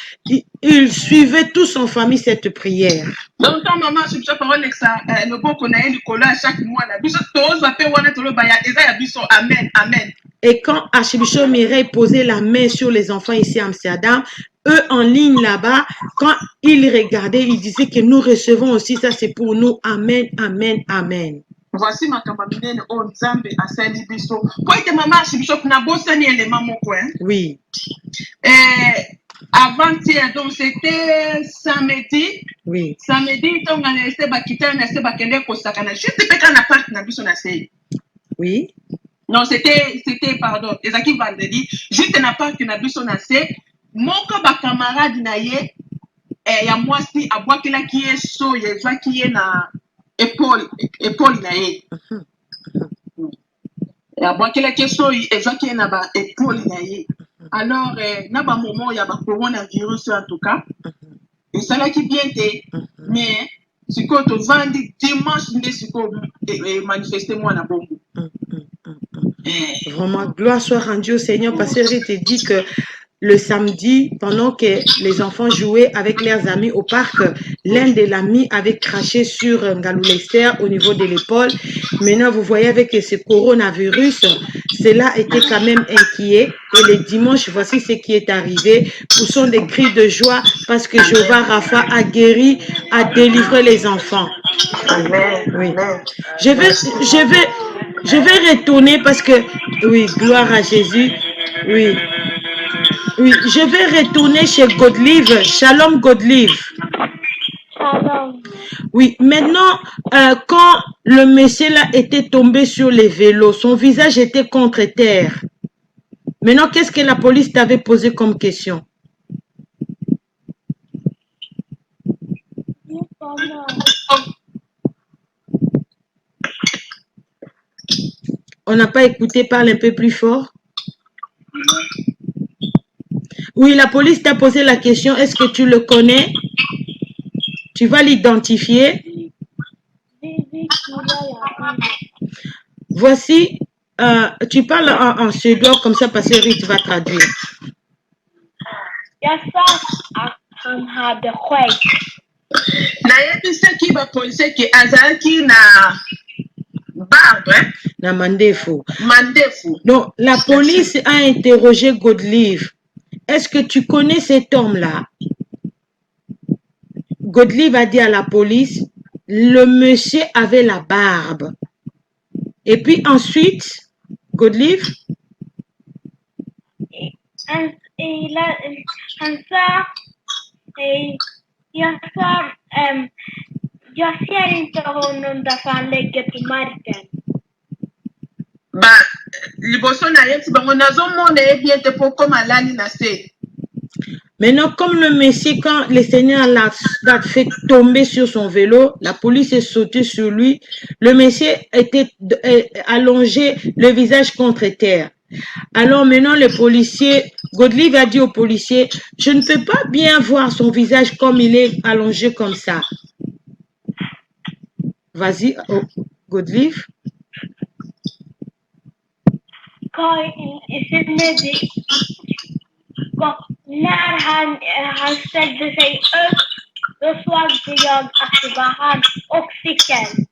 A: Il suivait tous en famille cette prière.
C: Donc, quand maman, je suis parole que ça, le bon qu'on a eu à chaque mois, la biso, tous va faire one to le baya, et ça, biso, amen, amen.
A: Et quand Archibishop Mireille posait la main sur les enfants ici à Amsterdam, eux en ligne là-bas, quand ils regardaient, ils disaient que nous recevons aussi, ça c'est pour nous. Amen, amen, amen.
C: Voici ma campagne, oh, Nzambe, à Sali Biso. Quoi que maman, Archibishop, n'a pas sonné les mamans, quoi.
A: Oui.
C: Avant-hier, donc c'était samedi.
A: Oui.
C: Samedi, donc on a resté bakita, on a resté bakende kosakana. Juste peut qu'on a pas na biso na sei.
A: Oui.
C: Non, c'était pardon, ezaki vendredi. Juste n'a pas que na biso na sei. Moko ba camarade na ye, ya mwasi abwakela ki ye so ye zwa ki ye na épaule na ye. Abwakela ki so ye zwa ki ye na ba épaule na ye. Alors, na ba moment il y a ba coronavirus en tout cas. Et ça là qui bien été, mais si quand on vendit dimanche, si quand manifester moi na bongo.
A: Vraiment, gloire soit rendue au Seigneur, parce que je te dis que le samedi, pendant que les enfants jouaient avec leurs amis au parc, l'un des amis avait craché sur Ngalou Lester au niveau de l'épaule. Maintenant, vous voyez avec ce coronavirus, cela était quand même inquiet. Et le dimanche, voici ce qui est arrivé. Poussons des cris de joie parce que Jéhovah Rapha a guéri, a délivré les enfants.
C: Amen.
A: Oui.
C: Amen.
A: Je vais retourner parce que, oui, gloire à Jésus. Oui. Oui, je vais retourner chez Godlive. Shalom Godlive.
D: Shalom.
A: Oui, maintenant, quand le monsieur là était tombé sur les vélos, son visage était contre terre. Maintenant, qu'est-ce que la police t'avait posé comme question? On n'a pas écouté, parle un peu plus fort. Oui, la police t'a posé la question, est-ce que tu le connais? Tu vas l'identifier. Voici, tu parles en suédois comme ça parce que Rita va traduire.
C: Nayebisaki ba policier ki azalaki na barbe,
A: Na mandefu.
C: mandefu.
A: Donc, la police a interrogé Godlive. Est-ce que tu connais cet homme-là? Godlive a dit à la police, le monsieur avait la barbe. Et puis ensuite, Godlive?
D: Jag ser inte honom därför han lägger på marken.
C: Ba liboso na ye ti bango nazomona ye bien te po koma alali na se.
A: Maintenant, comme le monsieur, quand le Seigneur l'a fait tomber sur son vélo, la police est sautée sur lui. Le monsieur était allongé, le visage contre terre. Alors maintenant, le policier, Godlive a dit au policier, je ne peux pas bien voir son visage comme il est allongé comme ça. Vas-y, Godlive.
D: När han ställde sig upp, då såg jag att det var han och cykeln.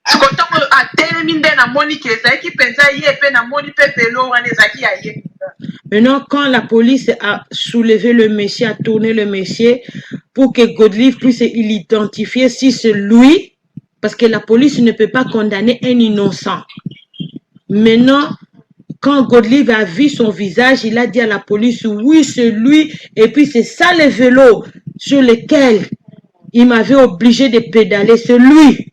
C: Sikotongo atelemi nde namoni ke ezalaki mpenza ye mpe namoni mpe velo wana ezalaki ya ye.
A: Maintenant, quand la police a soulevé le monsieur, a tourné le monsieur pour que Godlive puisse l'identifier si c'est lui, parce que la police ne peut pas condamner un innocent. Maintenant, quand Godlive a vu son visage, il a dit à la police, oui, c'est lui. Et puis, c'est ça le vélo sur lequel il m'avait obligé de pédaler. C'est lui.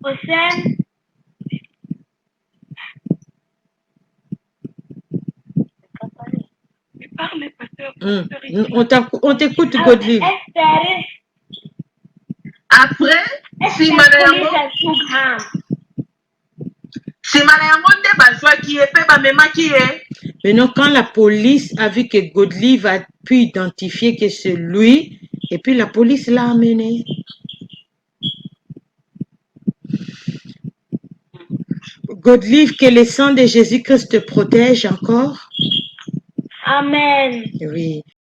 D: Och sen
B: Parle, pasteur.
A: On t'écoute, Godlive.
C: Après, nsima na yango nde bazwaki ye mpe bamemaki ye.
A: Maintenant, quand la police a vu que Godlive a pu identifier que c'est lui, Et puis la police l'a amené. Godelive, que le sang de Jésus-Christ te protège encore.
D: Amen.
A: Oui.